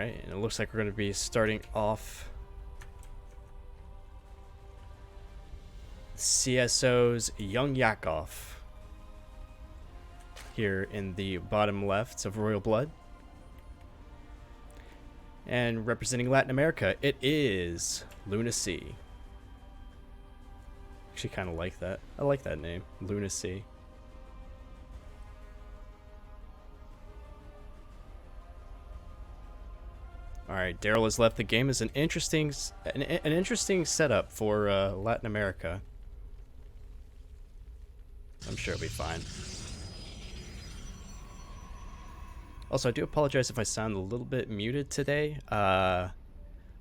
Alright, and it looks like we're going to be starting off CSO's YoungYakov here in the bottom left of Royal Blood. And representing Latin America, it is LunaSea. Actually kind of like that. I like that name, LunaSea. Alright, Daryl has left the game as an interesting setup for Latin America. I'm sure it'll be fine. Also, I do apologize if I sound a little bit muted today. I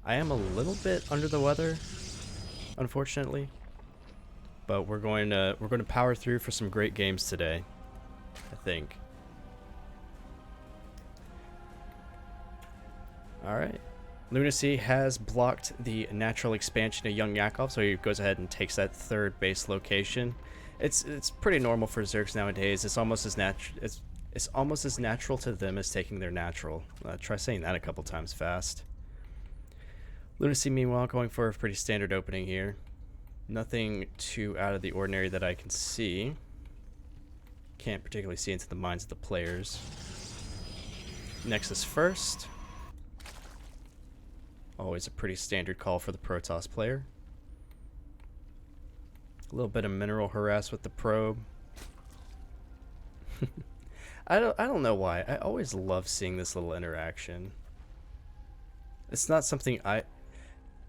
am a little bit under the weather, unfortunately. But we're going to power through for some great games today, I think. Alright. LunaSea has blocked the natural expansion of YoungYakov, so he goes ahead and takes that third base location. It's pretty normal for Zergs nowadays. It's almost as natural to them as taking their natural. Try saying that a couple times fast. LunaSea, meanwhile, going for a pretty standard opening here. Nothing too out of the ordinary that I can see. Can't particularly see into the minds of the players. Nexus first. Always a pretty standard call for the Protoss player. A little bit of mineral harass with the probe. I don't know why. I always love seeing this little interaction. It's not something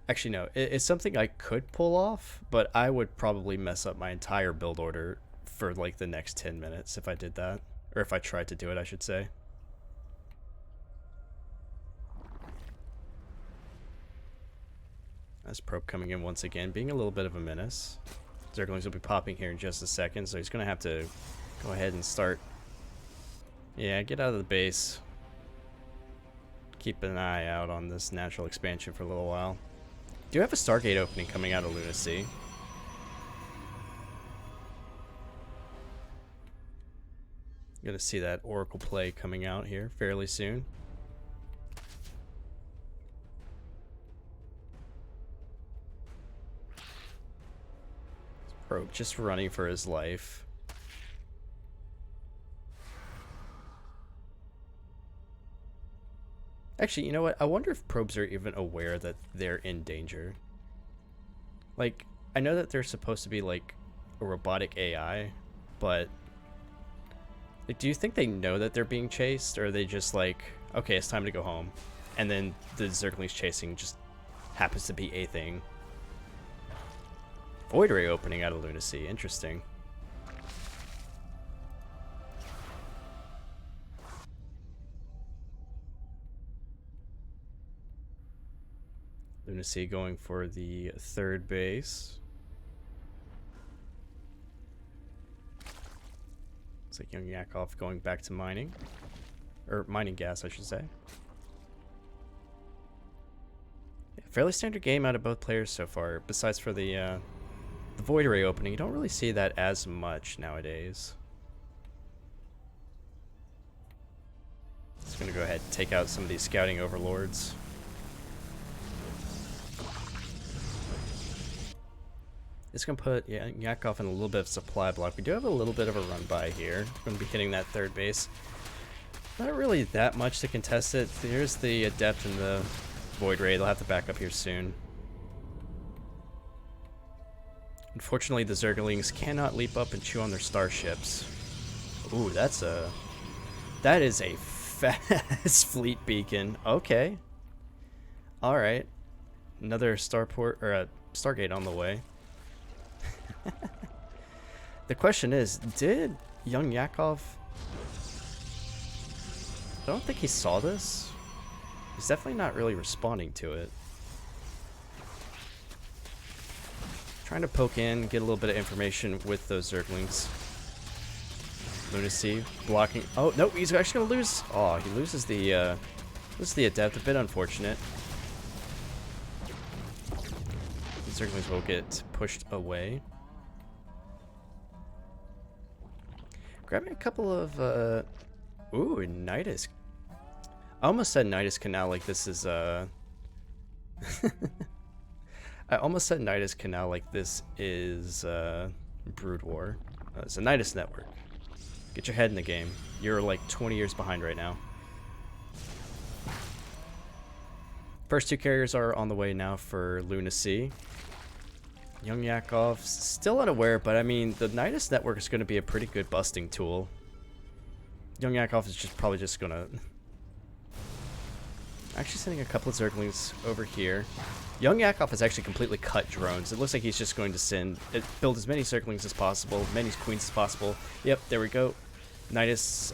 actually no, it's something I could pull off, but I would probably mess up my entire build order for like the next 10 minutes if I did that, or if I tried to do it, I should say. That's probe coming in once again, being a little bit of a menace. Zerglings will be popping here in just a second, so he's going to have to go ahead and start. Yeah, get out of the base. Keep an eye out on this natural expansion for a little while. Do have a Stargate opening coming out of LunaSea. Gonna see that Oracle play coming out here fairly soon. Probe just running for his life. Actually, you know what? I wonder if probes are even aware that they're in danger. Like, I know that they're supposed to be like a robotic AI, but like, do you think they know that they're being chased, or are they just like, okay, it's time to go home, and then the Zerglings chasing just happens to be a thing? Void Ray opening out of LunaSea, interesting. LunaSea going for the third base. Looks like YoungYakov going back to mining. Or mining gas, I should say. Yeah, fairly standard game out of both players so far, besides for the Void Ray opening. You don't really see that as much nowadays. Just gonna go ahead and take out some of these scouting overlords. It's going to put Yakov in a little bit of supply block. We do have a little bit of a run by here. We're going to be hitting that third base. Not really that much to contest it. Here's the Adept and the Void Ray. They'll have to back up here soon. Unfortunately, the Zerglings cannot leap up and chew on their starships. Ooh, that is a fast fleet beacon. Okay. Alright. Another starport, or a Stargate on the way. The question is, did YoungYakov... I don't think he saw this. He's definitely not really responding to it. Trying to poke in, get a little bit of information with those Zerglings. LunaSea blocking... Oh, no, he's actually going to lose... Oh, he loses the Adept. A bit unfortunate. The Zerglings will get pushed away. Grabbing a couple of... Ooh, Nidus. I almost said Nidus Canal like this is I almost said Nidus Canal like this is Brood War. It's a Nidus network. Get your head in the game. You're like 20 years behind right now. First two carriers are on the way now for LunaSea. YoungYakov still unaware, but I mean the Nidus network is going to be a pretty good busting tool. YoungYakov is just probably just gonna actually sending a couple of Zerglings over here. YoungYakov has actually completely cut drones. It looks like he's just going to build as many Zerglings as possible, many queens as possible. Yep, there we go. Nidus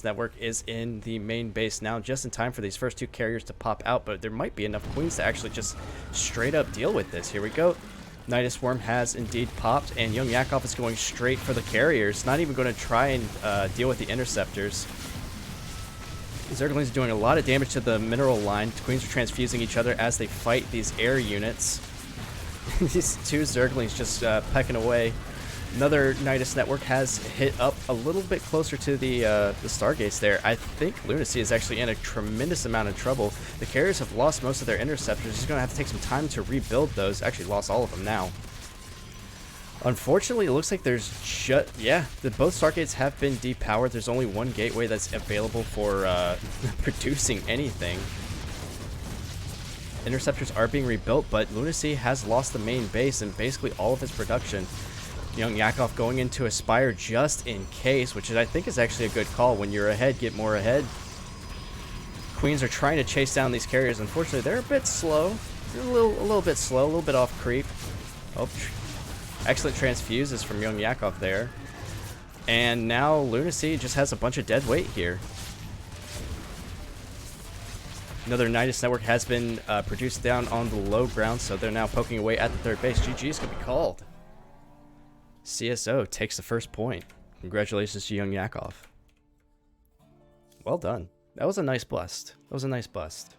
network is in the main base now, just in time for these first two carriers to pop out, but there might be enough queens to actually just straight up deal with this. Here we go. Nidus Worm has indeed popped, and YoungYakov is going straight for the carriers, not even going to try and deal with the interceptors. Zerglings are doing a lot of damage to the mineral line. The queens are transfusing each other as they fight these air units. These two Zerglings just pecking away. Another Nidus network has hit up a little bit closer to the Stargates there. I think LunaSea is actually in a tremendous amount of trouble. The carriers have lost most of their interceptors. He's going to have to take some time to rebuild those. Actually lost all of them now. Unfortunately, it looks like there's just... Yeah, both Stargates have been depowered. There's only one gateway that's available for producing anything. Interceptors are being rebuilt, but LunaSea has lost the main base and basically all of its production. YoungYakov going into a Spire just in case, which I think is actually a good call. When you're ahead, get more ahead. Queens are trying to chase down these carriers. Unfortunately, they're a bit slow. They're a little bit slow, a little bit off creep. Oh, excellent transfuses from YoungYakov there. And now LunaSea just has a bunch of dead weight here. Another Nidus network has been produced down on the low ground, so they're now poking away at the third base. GG's gonna be called. CSO takes the first point. Congratulations to YoungYakov. Well done. That was a nice bust. That was a nice bust.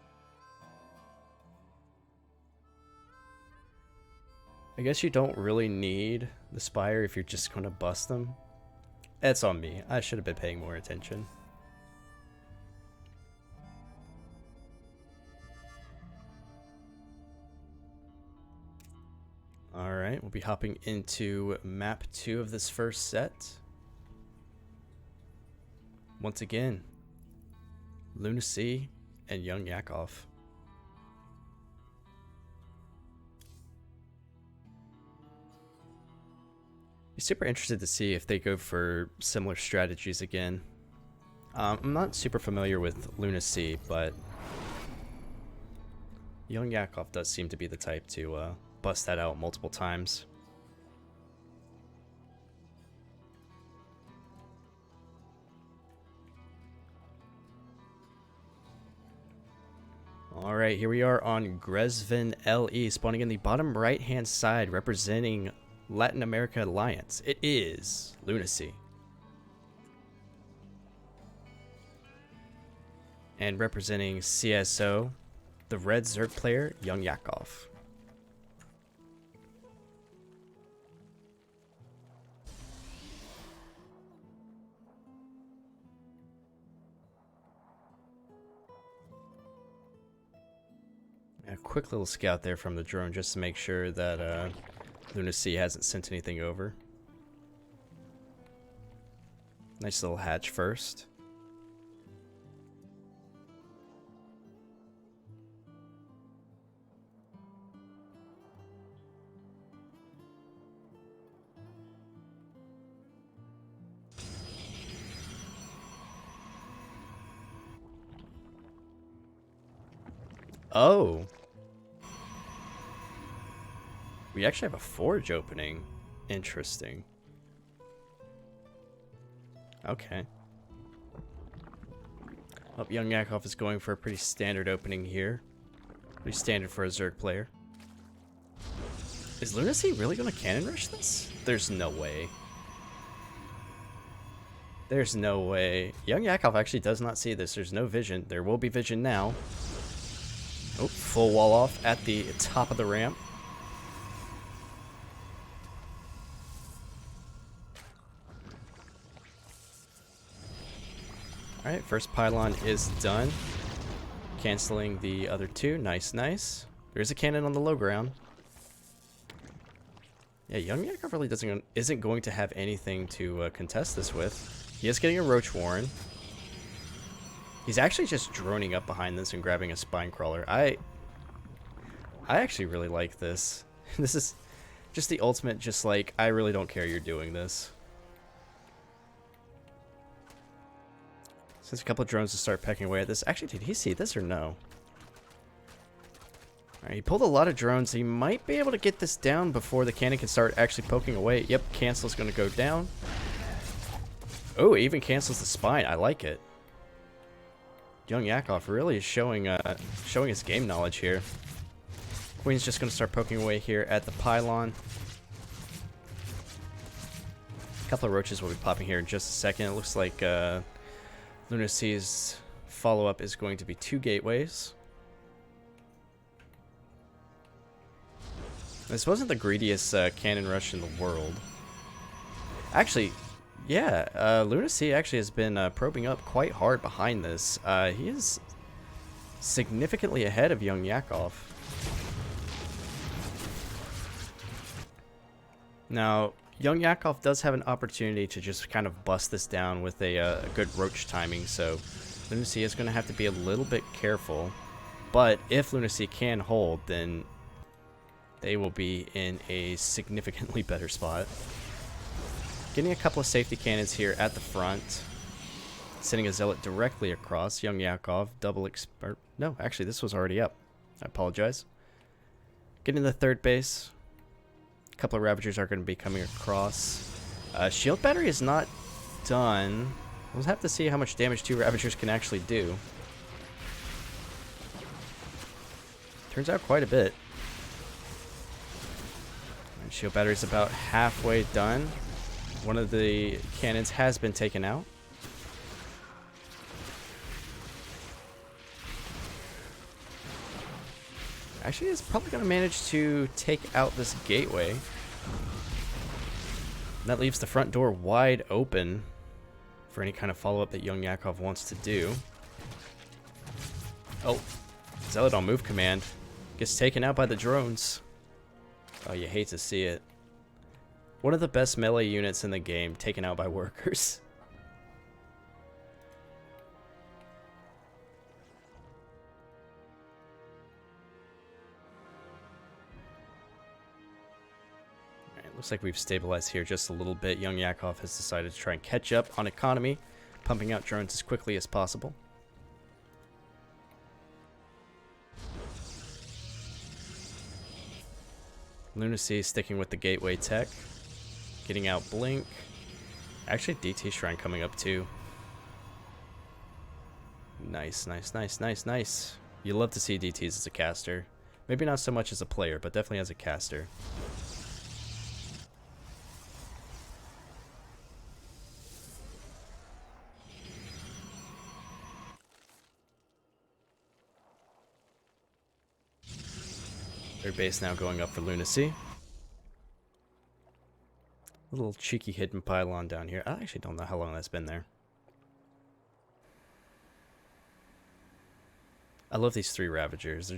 I guess you don't really need the Spire if you're just going to bust them. That's on me. I should have been paying more attention. Alright, we'll be hopping into map 2 of this first set. Once again, LunaSea and YoungYakov. Be super interested to see if they go for similar strategies again. I'm not super familiar with LunaSea, but YoungYakov does seem to be the type to bust that out multiple times. Alright, here we are on Grezvin LE, spawning in the bottom right hand side, representing Latin America Alliance. It is LunaSea. And representing CSO, the red Zerg player, YoungYakov. A quick little scout there from the drone just to make sure that LunaSea hasn't sent anything over. Nice little hatch first. Oh. We actually have a forge opening. Interesting. Okay. Oh, YoungYakov is going for a pretty standard opening here. Pretty standard for a Zerg player. Is LunaSea really going to cannon rush this? There's no way. There's no way. YoungYakov actually does not see this. There's no vision. There will be vision now. Oh, full wall off at the top of the ramp. Alright, first pylon is done. Canceling the other two. Nice, nice. There's a cannon on the low ground. Yeah, YoungYakov really isn't going to have anything to contest this with. He is getting a Roach Warren. He's actually just droning up behind this and grabbing a Spine Crawler. I actually really like this. This is just the ultimate, just like, I really don't care you're doing this. Since a couple of drones to start pecking away at this. Actually, did he see this or no? Alright, he pulled a lot of drones. He might be able to get this down before the cannon can start actually poking away. Yep, cancel's going to go down. Oh, it even cancels the spine. I like it. YoungYakov really is showing his game knowledge here. Queen's just going to start poking away here at the pylon. A couple of roaches will be popping here in just a second. It looks like LunaSea's follow-up is going to be 2 gateways. This wasn't the greediest cannon rush in the world. Actually, yeah, LunaSea actually has been probing up quite hard behind this. He is significantly ahead of YoungYakov. Now, YoungYakov does have an opportunity to just kind of bust this down with a good roach timing, so LunaSea is going to have to be a little bit careful. But if LunaSea can hold, then they will be in a significantly better spot. Getting a couple of safety cannons here at the front. Sending a Zealot directly across. YoungYakov, no, actually this was already up. I apologize. Getting the third base. A couple of Ravagers are going to be coming across. Shield battery is not done. We'll have to see how much damage 2 Ravagers can actually do. Turns out quite a bit. And shield battery is about halfway done. One of the cannons has been taken out. Actually, it's probably going to manage to take out this gateway. And that leaves the front door wide open for any kind of follow-up that YoungYakov wants to do. Oh, Zealot on move command. Gets taken out by the drones. Oh, you hate to see it. One of the best melee units in the game taken out by workers. Looks like we've stabilized here just a little bit. YoungYakov has decided to try and catch up on economy, pumping out drones as quickly as possible. LunaSea sticking with the gateway tech, getting out Blink. Actually, DT Shrine coming up too. Nice, nice, nice, nice, nice. You love to see DTs as a caster. Maybe not so much as a player, but definitely as a caster. Third base now going up for LunaSea. A little cheeky hidden pylon down here. I actually don't know how long that's been there. I love these 3 Ravagers.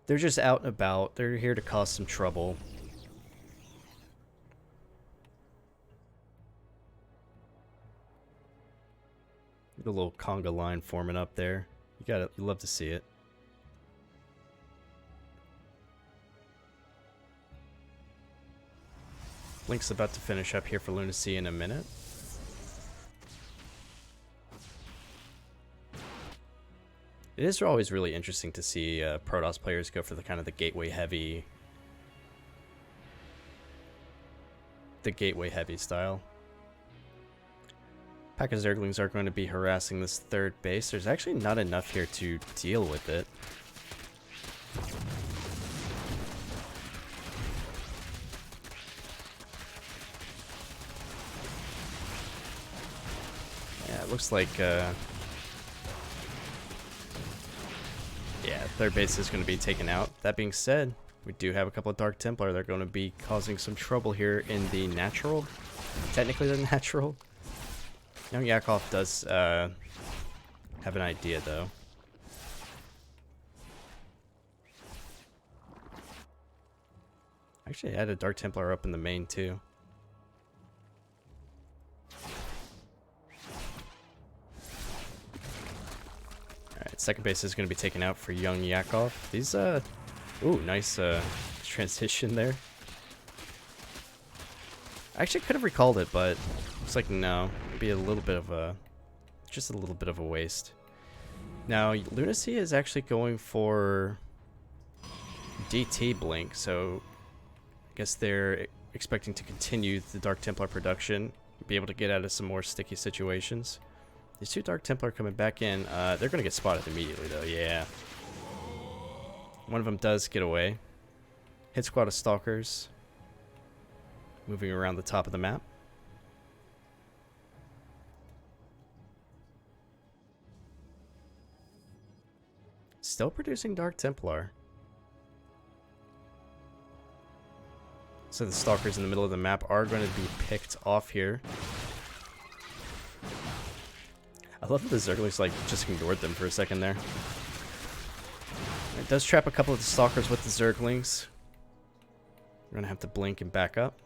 They're just out and about. They're here to cause some trouble. The little conga line forming up there. You love to see it. Blink's about to finish up here for LunaSea in a minute. It is always really interesting to see Protoss players go for the kind of the gateway heavy style. Pack of Zerglings are going to be harassing this third base. There's actually not enough here to deal with it. Yeah, it looks like yeah, third base is going to be taken out. That being said, we do have a couple of Dark Templar that are going to be causing some trouble here in the natural. Technically the natural. YoungYakov does have an idea, though. Actually, I had a Dark Templar up in the main, too. Alright, second base is going to be taken out for YoungYakov. These, ooh, nice transition there. I actually could have recalled it, but looks like no. It'd be a little bit of a, just a little bit of a waste. Now, LunaSea is actually going for DT Blink, so I guess they're expecting to continue the Dark Templar production, be able to get out of some more sticky situations. These two Dark Templar coming back in, they're going to get spotted immediately, though, yeah. One of them does get away. Hit squad of Stalkers. Moving around the top of the map. Still producing Dark Templar. So the Stalkers in the middle of the map are going to be picked off here. I love that the Zerglings like just ignored them for a second there. It does trap a couple of the Stalkers with the Zerglings. We're going to have to blink and back up.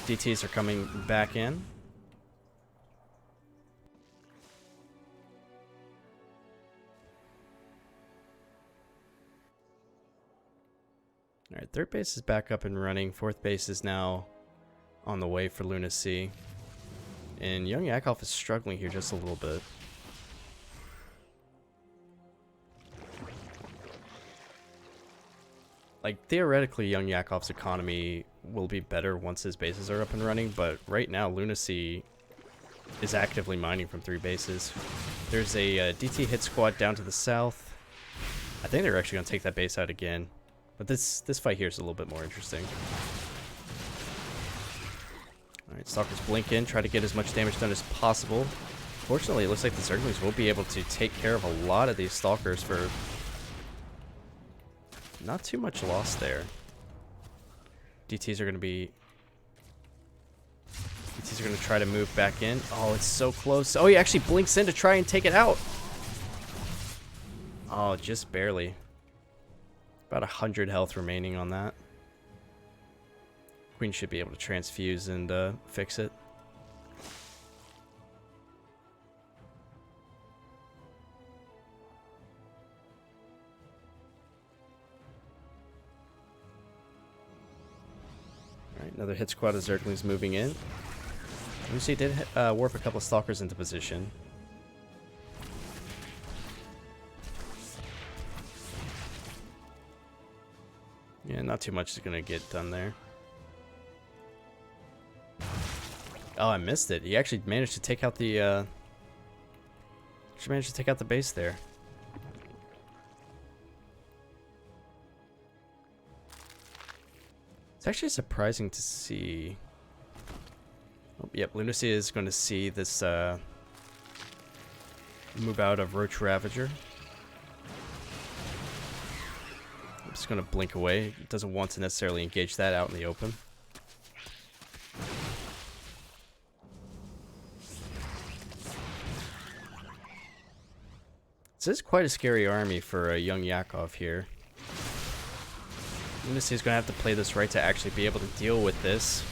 DTs are coming back in. Alright, third base is back up and running. Fourth base is now on the way for LunaSea. And YoungYakov is struggling here just a little bit. Like, theoretically, YoungYakov's economy will be better once his bases are up and running, but right now, LunaSea is actively mining from 3 bases. There's a DT hit squad down to the south. I think they're actually going to take that base out again. But this fight here is a little bit more interesting. Alright, Stalkers blink in, try to get as much damage done as possible. Fortunately, it looks like the Zerglings will be able to take care of a lot of these Stalkers for not too much loss there. DTs are going to try to move back in. Oh, it's so close. Oh, he actually blinks in to try and take it out. Oh, just barely. About 100 health remaining on that. Queen should be able to transfuse and fix it. Alright, another hit squad of Zerglings moving in. LunaSea did warp a couple of Stalkers into position. Yeah, not too much is going to get done there. Oh, I missed it. He actually managed to take out the base there. It's actually surprising to see. Oh, yep, LunaSea is going to see this move out of Roach Ravager. I'm just going to blink away. It doesn't want to necessarily engage that out in the open. This is quite a scary army for YoungYakov here. LunaSea is going to have to play this right to actually be able to deal with this.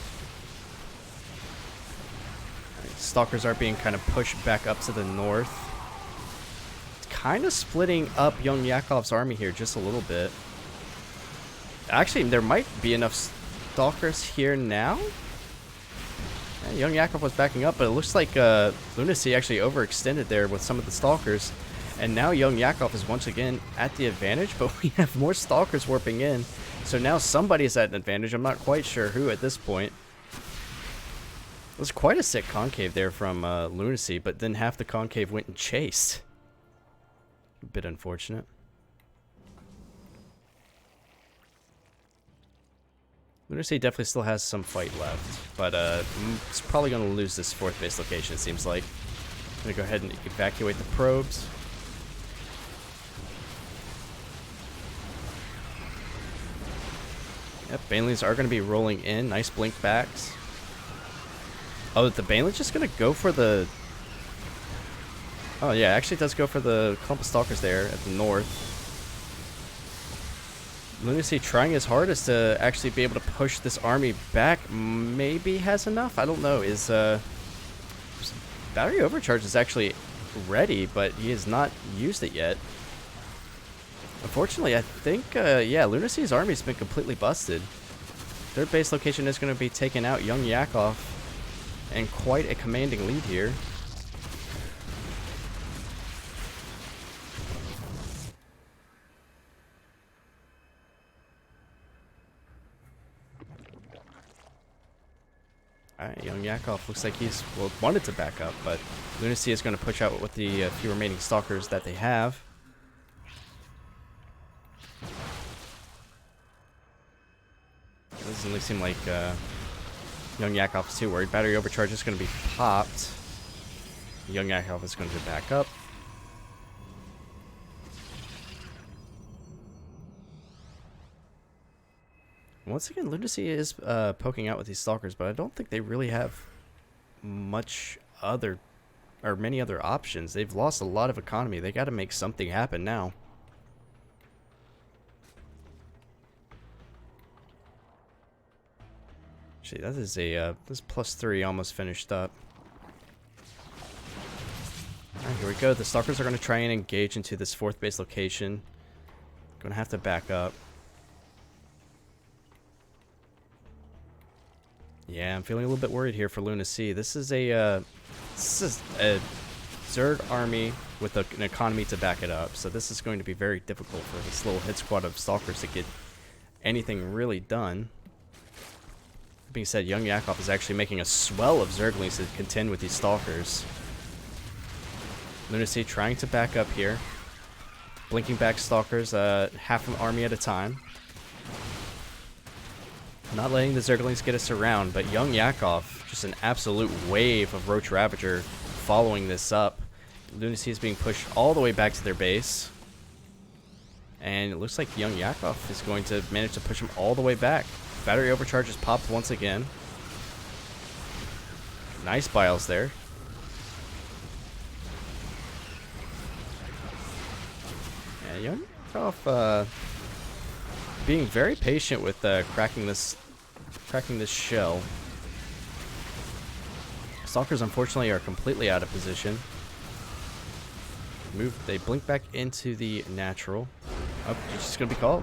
Right, Stalkers are being kind of pushed back up to the north. It's kind of splitting up YoungYakov's army here just a little bit. Actually, there might be enough Stalkers here now. Yeah, YoungYakov was backing up, but it looks like LunaSea actually overextended there with some of the Stalkers. And now YoungYakov is once again at the advantage, but we have more Stalkers warping in. So now somebody is at an advantage. I'm not quite sure who at this point. It was quite a sick concave there from LunaSea, but then half the concave went and chased. A bit unfortunate. LunaSea definitely still has some fight left, but it's probably going to lose this fourth base location, it seems like. I'm going to go ahead and evacuate the probes. Yep, Banelings are going to be rolling in. Nice blink backs. Oh, the Banelet's just gonna go for the... Oh yeah, actually it does go for the clump of stalkers there at the north. LunaSea trying his hardest to actually be able to push this army back. Maybe has enough? I don't know. Is battery overcharge is actually ready, but he has not used it yet. Unfortunately, I think, yeah, LunaSea's army's been completely busted. Third base location is going to be taken out. YoungYakov, and quite a commanding lead here. Alright, YoungYakov looks like he's, well, wanted to back up, but LunaSea is going to push out with the few remaining stalkers that they have. Doesn't really seem like YoungYakov is too worried. Battery overcharge is going to be popped. YoungYakov is going to back up. Once again, LunaSea is poking out with these stalkers, but I don't think they really have much other, or many other options. They've lost a lot of economy. They got to make something happen now. Actually, that is a this +3 almost finished up. Alright, here we go. The stalkers are going to try and engage into this fourth base location. Going to have to back up. Yeah, I'm feeling a little bit worried here for LunaSea. This is a Zerg army with an economy to back it up, so this is going to be very difficult for this little hit squad of stalkers to get anything really done. That being said, YoungYakov is actually making a swell of Zerglings to contend with these stalkers. LunaSea trying to back up here, blinking back stalkers, half an army at a time. Not letting the Zerglings get us around, but YoungYakov, just an absolute wave of Roach Ravager following this up. LunaSea is being pushed all the way back to their base. And it looks like YoungYakov is going to manage to push him all the way back. Battery overcharge is popped once again. Nice biles there. Yeah, YoungYakov being very patient with cracking this shell. Stalkers unfortunately are completely out of position. They blink back into the natural. Oh, it's just gonna be called.